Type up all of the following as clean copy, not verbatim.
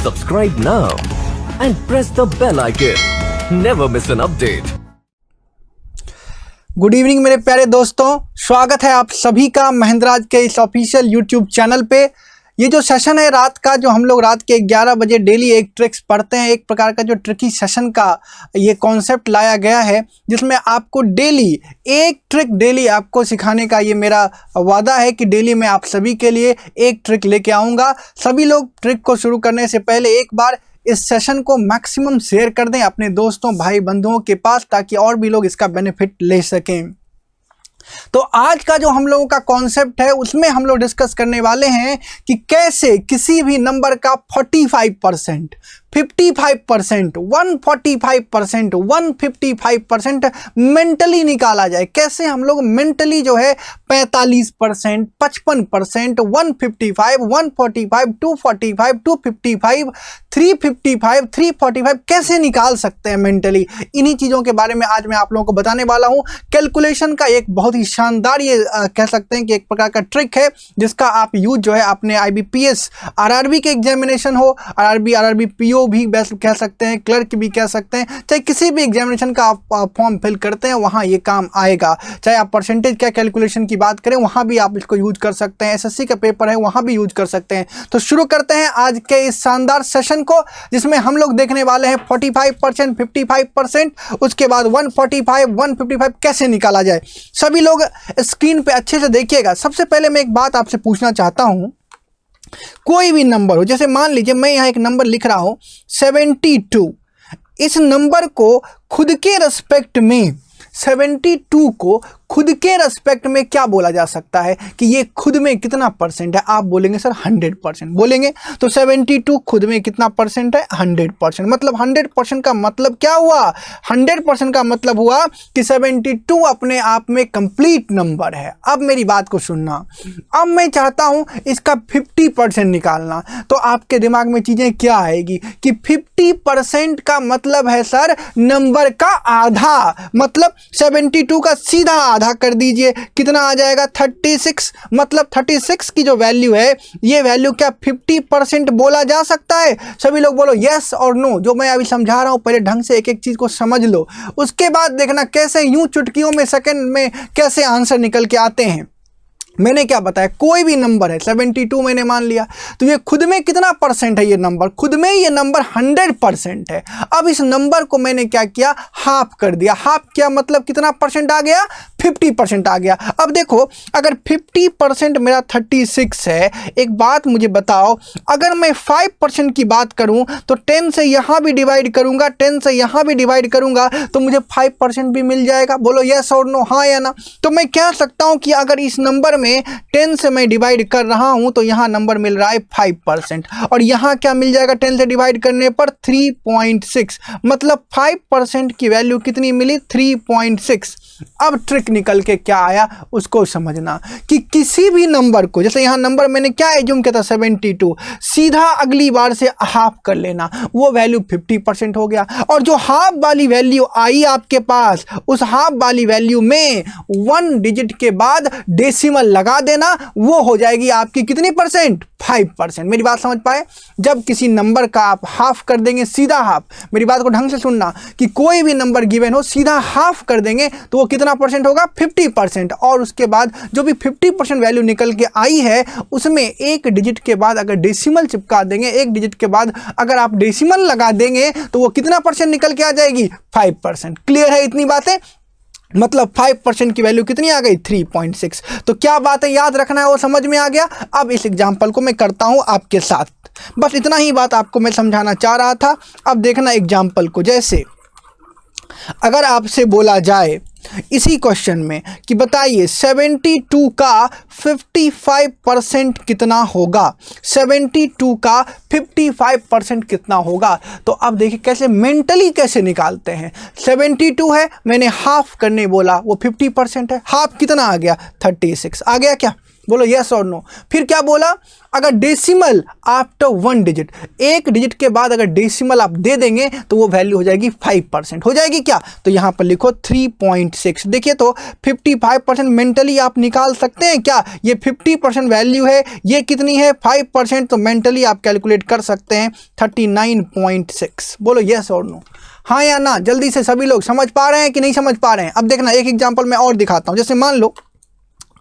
Subscribe now and press the bell icon. Never miss an update. Good evening मेरे प्यारे दोस्तों, स्वागत है आप सभी का महेंद्रराज के इस ऑफिशियल यूट्यूब चैनल पे। ये जो सेशन है रात का, जो हम लोग रात के 11 बजे डेली एक ट्रिक्स पढ़ते हैं, एक प्रकार का जो ट्रिकी सेशन का ये कॉन्सेप्ट लाया गया है, जिसमें आपको डेली एक ट्रिक डेली आपको सिखाने का ये मेरा वादा है कि डेली मैं आप सभी के लिए एक ट्रिक लेके आऊँगा। सभी लोग ट्रिक को शुरू करने से पहले एक बार इस सेशन को मैक्सिमम शेयर कर दें अपने दोस्तों भाई बंधुओं के पास, ताकि और भी लोग इसका बेनिफिट ले सकें। तो आज का जो हम लोगों का कॉन्सेप्ट है उसमें हम लोग डिस्कस करने वाले हैं कि कैसे किसी भी नंबर का 45%, 55%, 145%, 155% मेंटली निकाला जाए। कैसे हम लोग मेंटली जो है 45%, 55%, 155, 145, 245, 255, 355, 345 कैसे निकाल सकते हैं मेंटली। इन्हीं चीज़ों के बारे में आज मैं आप लोगों को बताने वाला हूं। कैलकुलेशन का एक बहुत ही शानदार ये कह सकते हैं कि एक प्रकार का ट्रिक है, जिसका आप यूज जो है अपने IBPS RRB के एग्जामिनेशन हो, RRB PO भी बेस्ट कह सकते हैं, क्लर्क भी कह सकते हैं, चाहे किसी भी एग्जामिनेशन का आप फॉर्म फिल करते हैं वहाँ ये काम आएगा। चाहे आप परसेंटेज क्या कैलकुलेशन की बात करें, वहाँ भी आप इसको यूज कर सकते हैं। SSC का पेपर है, वहाँ भी यूज कर सकते हैं। तो शुरू करते हैं आज के इस शानदार सेशन को, जिसमें हम लोग देखने वाले हैं 45%, 55%, उसके बाद 145, 155 कैसे निकाला जाए। सभी लोग स्क्रीन पे अच्छे से देखिएगा। सबसे पहले मैं एक बात आपसे पूछना चाहता हूं, कोई भी नंबर हो, जैसे मान लीजिए मैं यहाँ एक नंबर लिख रहा हूं 72, इस नंबर को खुद के रेस्पेक्ट में 72 को खुद के रेस्पेक्ट में क्या बोला जा सकता है कि ये खुद में कितना परसेंट है। आप बोलेंगे सर 100% बोलेंगे, तो 72 खुद में कितना परसेंट है, 100%। मतलब 100% का मतलब क्या हुआ, 100% का मतलब हुआ कि 72 अपने आप में कंप्लीट नंबर है। अब मेरी बात को सुनना, अब मैं चाहता हूं इसका 50% निकालना। तो आपके दिमाग में चीजें क्या आएगी कि 50% का मतलब है सर नंबर का आधा, मतलब 72 का सीधा आधा कर दीजिए, कितना आ जाएगा 36। मतलब 36 की जो वैल्यू है, ये वैल्यू क्या 50% बोला जा सकता है। सभी लोग बोलो यस और नो। जो मैं अभी समझा रहा हूं पहले ढंग से एक एक चीज को समझ लो, उसके बाद देखना कैसे यूं चुटकियों में सेकंड में कैसे आंसर निकल के आते हैं। मैंने क्या बताया, कोई भी नंबर है 72 मैंने मान लिया, तो ये खुद में कितना परसेंट है, ये नंबर खुद में ये नंबर 100% है। अब इस नंबर को मैंने क्या किया, हाफ कर दिया। हाफ क्या मतलब कितना परसेंट आ गया, 50% आ गया। अब देखो अगर 50% मेरा 36 है, एक बात मुझे बताओ, अगर मैं 5% की बात करूं तो 10 से यहां भी डिवाइड करूंगा, 10 से यहां भी डिवाइड करूंगा तो मुझे 5% भी मिल जाएगा। बोलो यस और नो, हाँ या ना। तो मैं कह सकता हूं कि अगर इस नंबर में 10 से मैं डिवाइड कर रहा हूं तो यहां नंबर मिल रहा है 5%, और यहां क्या मिल जाएगा 10 से डिवाइड करने पर 3.6। मतलब 5% की वैल्यू कितनी मिली, 3.6। अब ट्रिक निकल के क्या आया उसको समझना कि किसी भी नंबर को, जैसे यहां नंबर मैंने क्या एज्यूम किया था 72, सीधा अगली बार से हाफ कर लेना, वो वैल्यू 50% हो गया। और जो हाफ वाली वैल्यू आई आपके पास, उस हाफ वाली वैल्यू में 1 डिजिट के बाद डेसिमल लगा देना, वो हो जाएगी आपकी कितनी परसेंट, 5%। मेरी बात समझ पाए। जब किसी नंबर का आप हाफ कर देंगे, सीधा हाफ, मेरी बात को ढंग से सुनना कि कोई भी नंबर गिवन हो सीधा हाफ कर देंगे तो वो कितना परसेंट होगा, 50%। और उसके बाद जो भी 50% वैल्यू निकल के आई है उसमें एक डिजिट के बाद अगर डेसिमल चिपका देंगे, एक डिजिट के बाद अगर आप डेसिमल लगा देंगे तो वो कितना परसेंट निकल के आ जाएगी, 5%। क्लियर है इतनी बातें। मतलब 5% की वैल्यू कितनी आ गई, 3.6। तो क्या बात है याद रखना है वो समझ में आ गया। अब इस एग्जाम्पल को मैं करता हूं आपके साथ, बस इतना ही बात आपको मैं समझाना चाह रहा था। अब देखना एग्जाम्पल को, जैसे अगर आपसे बोला जाए इसी क्वेश्चन में कि बताइए 72 का 55% कितना होगा, 72 का 55% कितना होगा। तो अब देखिए कैसे मेंटली कैसे निकालते हैं। 72 है, मैंने हाफ करने बोला, वो 50% है, हाफ कितना आ गया, 36 आ गया क्या। बोलो यस और नो। फिर क्या बोला, अगर डेसिमल आफ्टर 1 डिजिट, एक डिजिट के बाद अगर डेसिमल आप दे देंगे तो वो वैल्यू हो जाएगी 5%। हो जाएगी क्या, तो यहाँ पर लिखो 3.6। देखिए तो 55% मेंटली आप निकाल सकते हैं क्या, ये 50% वैल्यू है, ये कितनी है 5%, तो मेंटली आप कैलकुलेट कर सकते हैं 39.6। बोलो यस और नो, हाँ या ना। जल्दी से सभी लोग समझ पा रहे हैं कि नहीं समझ पा रहे हैं। अब देखना एक एग्जांपल मैं और दिखाता हूं। जैसे मान लो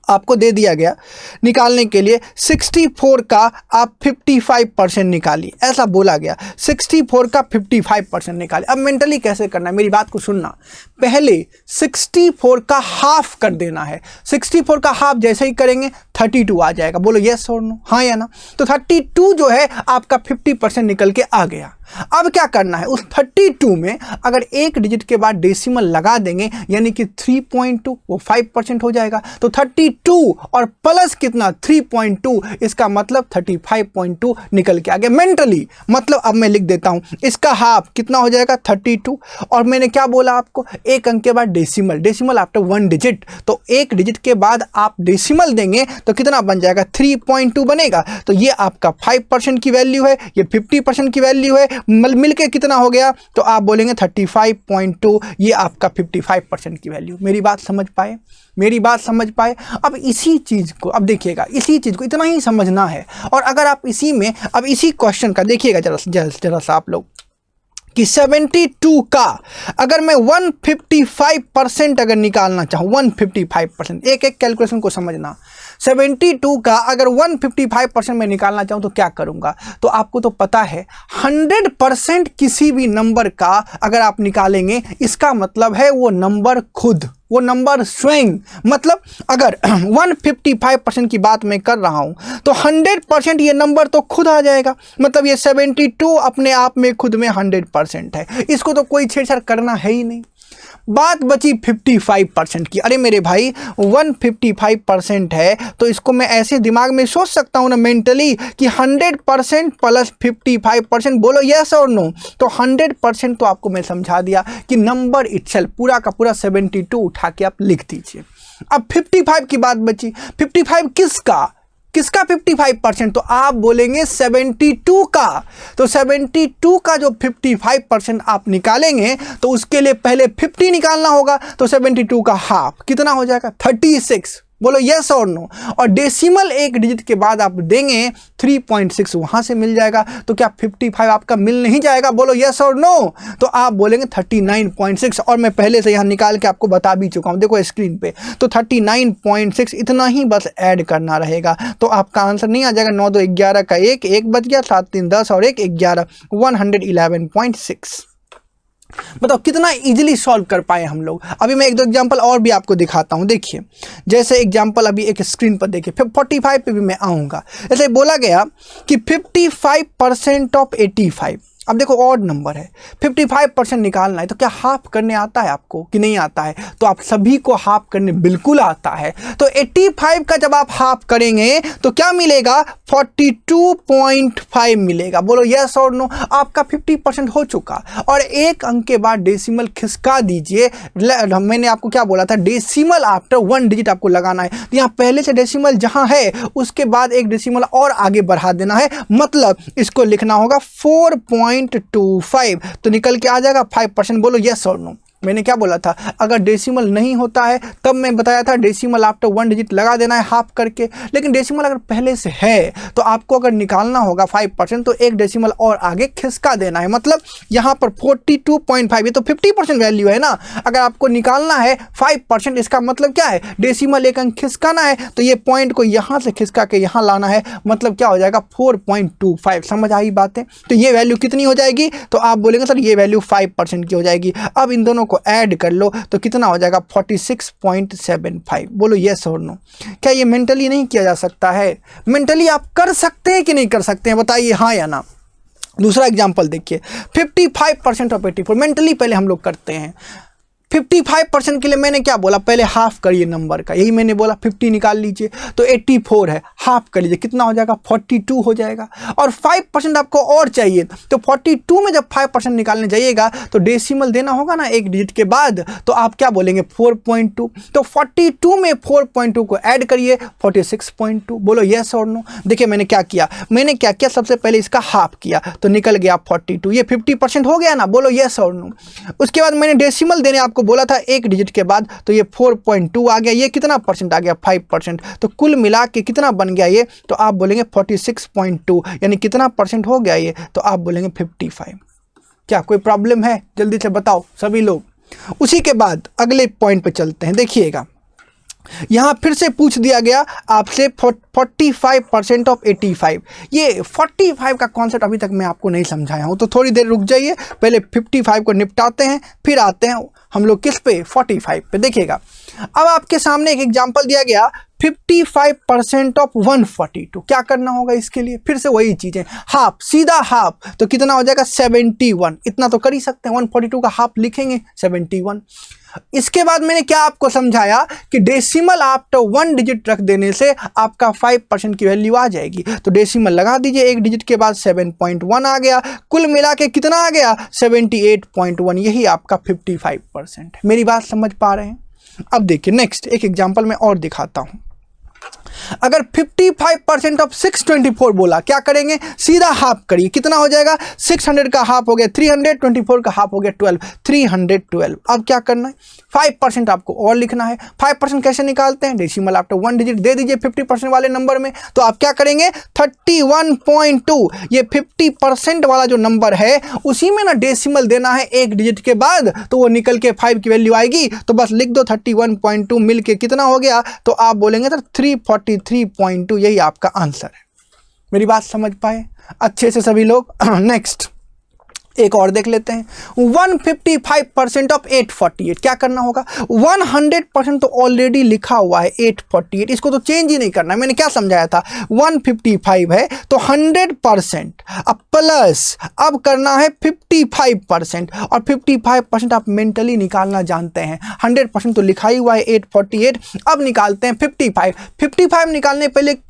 आपको दे दिया गया निकालने के लिए 64 का आप 55% निकालिए, ऐसा बोला गया 64 का 55% निकालिए। अब मेंटली कैसे करना है, मेरी बात को सुनना। पहले 64 का हाफ कर देना है। 64 का हाफ जैसे ही करेंगे 32 आ जाएगा। बोलो यस और नो, हाँ या ना। तो 32 जो है आपका 50% निकल के आ गया। अब क्या करना है, उस 32 में अगर एक डिजिट के बाद डेसिमल लगा देंगे यानी कि 3.2, वो 5% हो जाएगा। तो 32 और प्लस कितना 3.2, इसका मतलब 35.2 निकल के आ गया मेंटली। मतलब अब मैं लिख देता हूं, इसका हाफ कितना हो जाएगा 32, और मैंने क्या बोला आपको, एक अंक के बाद डेसिमल, डेसिमल आफ्टर 1 डिजिट, तो एक डिजिट के बाद आप डेसिमल देंगे तो कितना बन जाएगा 3.2 बनेगा। तो ये आपका 5% की वैल्यू है, ये 50% की वैल्यू है, मिल के कितना हो गया, तो आप बोलेंगे 35.2, ये आपका 55% की वैल्यू। मेरी बात समझ पाए, मेरी बात समझ पाए। अब इसी चीज़ को, अब देखिएगा इसी चीज़ को इतना ही समझना है। और अगर आप इसी में, अब इसी क्वेश्चन का देखिएगा जरा सा आप लोग कि 72 का अगर मैं 155% अगर निकालना चाहूँ, 155%, एक एक कैलकुलेशन को समझना। 72 का अगर 155% में निकालना चाहूँ तो क्या करूँगा, तो आपको तो पता है 100% किसी भी नंबर का अगर आप निकालेंगे, इसका मतलब है वो नंबर खुद, वो नंबर स्वयं। मतलब अगर 155% की बात मैं कर रहा हूं तो 100% ये नंबर तो खुद आ जाएगा। मतलब ये 72 अपने आप में खुद में 100% है, इसको तो कोई छेड़छाड़ करना है ही नहीं। बात बची 55% की। अरे मेरे भाई 155% है तो इसको मैं ऐसे दिमाग में सोच सकता हूँ ना मेंटली कि 100% प्लस 55%। बोलो यस और नो। तो 100% तो आपको मैं समझा दिया कि नंबर इटसेल्फ पूरा का पूरा 72 उठा के आप लिख दीजिए। अब 55 की बात बची। 55 किसका 55%, तो आप बोलेंगे 72 का। तो 72 का जो 55% आप निकालेंगे तो उसके लिए पहले 50 निकालना होगा। तो 72 का हाफ कितना हो जाएगा 36। बोलो यस और नो। और डेसिमल एक डिजिट के बाद आप देंगे 3.6, वहाँ से मिल जाएगा। तो क्या 55 आपका मिल नहीं जाएगा? बोलो यस और नो। तो आप बोलेंगे 39.6, और मैं पहले से यहाँ निकाल के आपको बता भी चुका हूँ, देखो स्क्रीन पे। तो 39.6 इतना ही बस ऐड करना रहेगा तो आपका आंसर नहीं आ जाएगा। 9 2 11 का 1 बच गया, 7 3 10 और 1 11, 111.6। बताओ कितना इजीली सॉल्व कर पाए हम लोग। अभी मैं एक दो एग्जांपल और भी आपको दिखाता हूं। देखिए जैसे एग्जांपल अभी एक स्क्रीन पर देखिए, फिर 45 पे भी मैं आऊँगा। जैसे बोला गया कि 55% ऑफ 85। अब देखो ऑड नंबर है, 55% निकालना है, तो क्या हाफ करने आता है आपको कि नहीं आता है? तो आप सभी को हाफ करने बिल्कुल आता है। तो 85 का जब आप हाफ करेंगे तो क्या मिलेगा 42.5 मिलेगा। बोलो यस और नो। आपका 50% हो चुका। और एक अंक के बाद डेसिमल खिसका दीजिए। मैंने आपको क्या बोला था, डेसिमल आफ्टर 1 डिजिट आपको लगाना है। तो यहाँ पहले से डेसिमल जहाँ है उसके बाद एक डेसिमल और आगे बढ़ा देना है। मतलब इसको लिखना होगा 4.25, तो निकल के आ जाएगा 5%। बोलो यस और नो। मैंने क्या बोला था, अगर डेसिमल नहीं होता है तब मैं बताया था डेसिमल आफ्टर 1 डिजिट लगा देना है हाफ करके। लेकिन डेसिमल अगर पहले से है तो आपको अगर निकालना होगा 5% तो एक डेसिमल और आगे खिसका देना है। मतलब यहाँ पर 42.5, ये तो 50% वैल्यू है ना। अगर आपको निकालना है 5%, इसका मतलब क्या है, डेसिमल एक अंक खिसकाना है तो ये पॉइंट को यहाँ से खिसका के यहाँ लाना है। मतलब क्या हो जाएगा 4.25। समझ आई बातें? तो ये वैल्यू कितनी हो जाएगी, तो आप बोलेंगे सर ये वैल्यू 5% की हो जाएगी। अब इन दोनों को ऐड कर लो तो कितना हो जाएगा 46.75। बोलो यस और नो। क्या ये मेंटली नहीं किया जा सकता है? मेंटली आप कर सकते हैं कि नहीं कर सकते हैं, बताइए हाँ या ना। दूसरा एग्जांपल देखिए, 55% ऑफ 84। मेंटली पहले हम लोग करते हैं। 55% के लिए मैंने क्या बोला, पहले हाफ करिए नंबर का, यही मैंने बोला। 50 निकाल लीजिए तो 84 है, हाफ कर लीजिए, कितना हो जाएगा 42 हो जाएगा। और 5% आपको और चाहिए, तो 42 में जब 5% निकालने जाइएगा तो डेसिमल देना होगा ना एक डिजिट के बाद, तो आप क्या बोलेंगे 4.2। तो 42 में 4.2 को ऐड करिए 46.2। बोलो येस और नो। देखिए मैंने क्या किया, सबसे पहले इसका हाफ किया तो निकल गया 42, ये 50% हो गया ना। बोलो येस और नो। उसके बाद मैंने डेसिमल देने आपको बोला था एक डिजिट के बाद, तो ये 4.2 आ गया, ये कितना परसेंट आ गया 5%। तो कुल मिला के कितना बन गया ये, तो आप बोलेंगे 46.2, यानी कितना परसेंट हो गया ये, तो आप बोलेंगे 55। क्या कोई प्रॉब्लम है? जल्दी से बताओ सभी लोग। उसी के बाद अगले पॉइंट पे चलते हैं। देखिएगा यहाँ फिर से पूछ दिया गया आपसे 45% ऑफ 85। ये 45 का कॉन्सेप्ट अभी तक मैं आपको नहीं समझाया हूँ, तो थोड़ी देर रुक जाइए, पहले 55 को निपटाते हैं, फिर आते हैं हम लोग किस पे, 45 पे। देखिएगा अब आपके सामने एक एग्जांपल दिया गया 55% ऑफ 142। क्या करना होगा इसके लिए? फिर से वही चीज़ें, हाफ, सीधा हाफ, तो कितना हो जाएगा 71। इतना तो कर ही सकते हैं, 142 का हाफ लिखेंगे 71। इसके बाद मैंने क्या आपको समझाया कि डेसिमल आफ्टर 1 डिजिट रख देने से आपका 5% की वैल्यू आ जाएगी। तो डेसिमल लगा दीजिए एक डिजिट के बाद, 7.1 आ गया, कुल मिला के कितना आ गया 78.1। यही आपका 55% है। मेरी बात समझ पा रहे हैं? अब देखिए नेक्स्ट एक एग्जांपल मैं और दिखाता हूं। अगर 55% ऑफ 624 बोला, क्या करेंगे, सीधा हाफ करिए, कितना हो जाएगा 600 का हाफ हो गया 300, 24 का हाफ हो गया 12, 312। अब क्या करना है, 5% आपको और लिखना है। 5% कैसे निकालते हैं, डेसिमल आफ्टर 1 डिजिट दे दीजिए 50% वाले नंबर में, तो आप क्या करेंगे 31.2। ये 50% वाला जो नंबर है उसी में ना डेसिमल देना है एक डिजिट के बाद, तो वो निकल के 5 की वैल्यू आएगी। तो बस लिख दो 31.2 मिल के कितना हो गया, तो आप बोलेंगे सर 343.2। यही आपका आंसर है। मेरी बात समझ पाए अच्छे से सभी लोग? नेक्स्ट एक और देख लेते हैं। 155% ऑफ 848। क्या करना होगा, 100% तो ऑलरेडी लिखा हुआ है 848, इसको तो चेंज ही नहीं करना है। मैंने क्या समझाया था, 155 है तो 100%, अब प्लस अब करना है 55%, और 55% आप मेंटली निकालना जानते हैं। 100% तो लिखा ही हुआ है 848, अब निकालते हैं 55। 55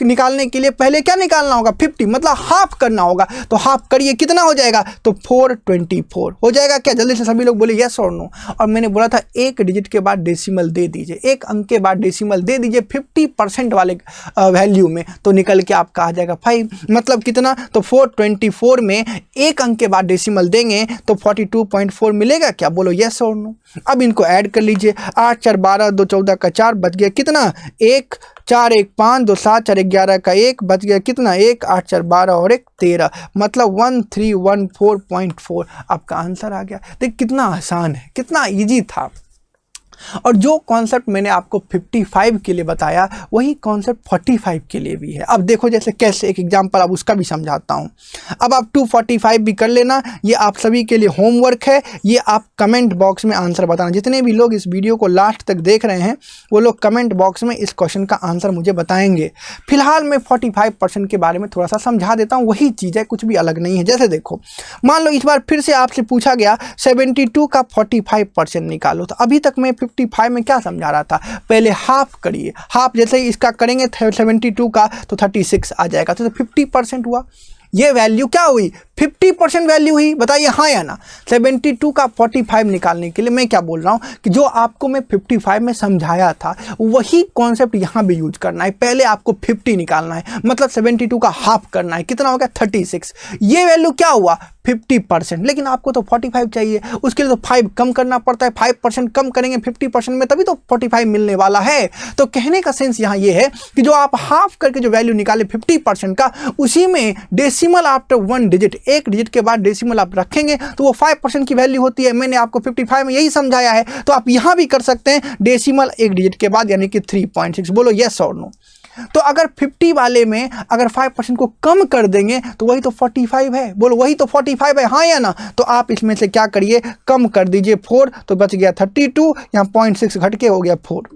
निकालने के लिए पहले क्या निकालना होगा, 50, मतलब हाफ करना होगा। तो हाफ करिए, कितना हो जाएगा, तो 424 हो जाएगा। क्या जल्दी से सभी लोग बोले यस और नो। और मैंने बोला था एक डिजिट के बाद डेसिमल दे दीजिए, एक अंक के बाद डेसिमल दे दीजिए 50% वाले वैल्यू में, तो निकल के आपका आ जाएगा 5। मतलब कितना, तो 424 में एक अंक के बाद डेसिमल देंगे तो 42.4 मिलेगा। क्या बोलो यस और नो। अब इनको ऐड कर लीजिए, 8 4 12, 2 14 का 4 बच गया कितना, 1 4 1 5, 2 7 4 11 का 1 बच गया कितना, 1 8 4 12 और 1 13, मतलब 1314.4 आपका आंसर आ गया। देख कितना आसान है, कितना इजी था। और जो कॉन्सेप्ट मैंने आपको 55 के लिए बताया वही कॉन्सेप्ट 45 के लिए भी है। अब देखो जैसे कैसे, एक एग्जांपल अब उसका भी समझाता हूँ। अब आप 245 भी कर लेना, ये आप सभी के लिए होमवर्क है। ये आप कमेंट बॉक्स में आंसर बताना। जितने भी लोग इस वीडियो को लास्ट तक देख रहे हैं वो लोग कमेंट बॉक्स में इस क्वेश्चन का आंसर मुझे बताएंगे। फिलहाल मैं 45% के बारे में थोड़ा सा समझा देता हूँ, वही चीज़ है, कुछ भी अलग नहीं है। जैसे देखो, मान लो इस बार फिर से आपसे पूछा गया 72 का 45% निकालो, तो अभी तक मैं 55 में क्या समझा रहा था, पहले हाफ करिए, हाफ जैसे ही इसका करेंगे 72 का तो 36 आ जाएगा, तो 50% हुआ। ये वैल्यू क्या हुई, 50% वैल्यू हुई, बताइए हाँ या ना। 72 का 45 निकालने के लिए मैं क्या बोल रहा हूँ कि जो आपको मैं 55 में समझाया था वही कॉन्सेप्ट यहाँ भी यूज करना है। पहले आपको 50 निकालना है, मतलब 72 का हाफ करना है, कितना हो गया 36। ये वैल्यू क्या हुआ 50%, लेकिन आपको तो 45 चाहिए, उसके लिए तो 5 कम करना पड़ता है। 5% कम करेंगे 50% में तभी तो 45 मिलने वाला है। तो कहने का सेंस यहाँ ये है कि जो आप हाफ करके जो वैल्यू निकाले 50% का, उसी में डेसिमल आफ्टर 1 डिजिट, एक डिजिट के बाद डेसिमल आप रखेंगे तो वो 5% की वैल्यू होती है। मैंने आपको 55 में यही समझाया है, तो आप यहाँ भी कर सकते हैं डेसिमल एक डिजिट के बाद, यानी कि 3.6। बोलो यस और नो। तो अगर 50 वाले में अगर 5% को कम कर देंगे तो वही तो 45 है। बोलो वही तो 45 है, हाँ या ना। तो आप इसमें से क्या करिए, कम कर दीजिए 4, तो बच गया 32, यहाँ 0.6 घट के हो गया 4,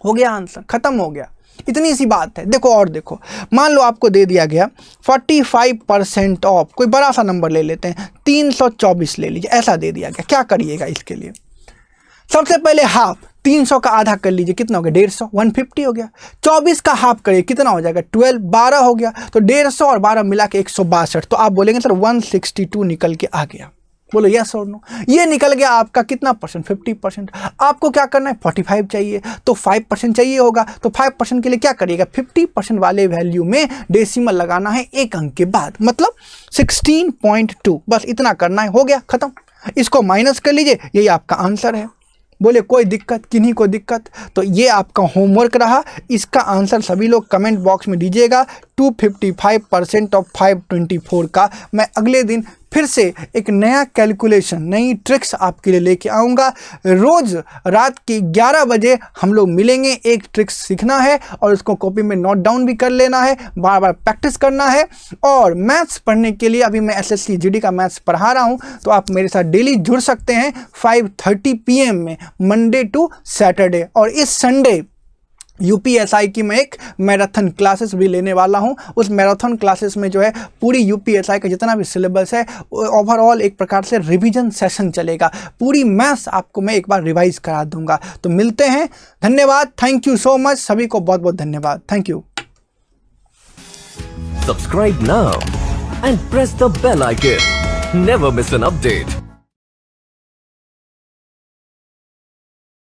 हो गया आंसर, खत्म हो गया। इतनी सी बात है। देखो और देखो, मान लो आपको दे दिया गया 45% ऑफ, कोई बड़ा सा नंबर ले लेते हैं, 324 ले लीजिए, ऐसा दे दिया गया। क्या करिएगा इसके लिए, सबसे पहले हाफ 300 का आधा कर लीजिए, कितना हो गया 150, 150 हो गया। 24 का हाफ करिए, कितना हो जाएगा 12, 12 हो गया। तो 150 और 12 मिला के 162। तो आप बोलेंगे सर 162 निकल के आ गया। बोलो यस और नो। ये निकल गया आपका कितना परसेंट, 50%। आपको क्या करना है, 45 चाहिए, तो 5% चाहिए होगा। तो 5% के लिए क्या करिएगा, 50% वाले वैल्यू में डेसिमल लगाना है एक अंक के बाद, मतलब 16.2। बस इतना करना है, हो गया खत्म। इसको माइनस कर लीजिए, यही आपका आंसर है। बोले कोई दिक्कत, किन्हीं को दिक्कत? तो ये आपका होमवर्क रहा। इसका आंसर सभी लोग कमेंट बॉक्स में दीजिएगा। 255% ऑफ 524 का मैं अगले दिन फिर से एक नया कैलकुलेशन, नई ट्रिक्स आपके लिए लेके आऊँगा। रोज़ रात के 11 बजे हम लोग मिलेंगे। एक ट्रिक्स सीखना है और उसको कॉपी में नोट डाउन भी कर लेना है, बार बार प्रैक्टिस करना है। और मैथ्स पढ़ने के लिए अभी मैं SSC GD का मैथ्स पढ़ा रहा हूँ, तो आप मेरे साथ डेली जुड़ सकते हैं 5:30 PM में, मंडे टू सैटरडे। और इस संडे UPSI की मैं एक मैराथन क्लासेस भी लेने वाला हूं। उस मैराथन क्लासेस में जो है पूरी UPSI का जितना भी सिलेबस है ओवरऑल एक प्रकार से रिवीजन सेशन चलेगा। पूरी मैथ्स आपको मैं एक बार रिवाइज करा दूंगा। तो मिलते हैं, धन्यवाद, थैंक यू सो मच, सभी को बहुत बहुत धन्यवाद, thank you. Subscribe now and press the bell icon. Never miss an update.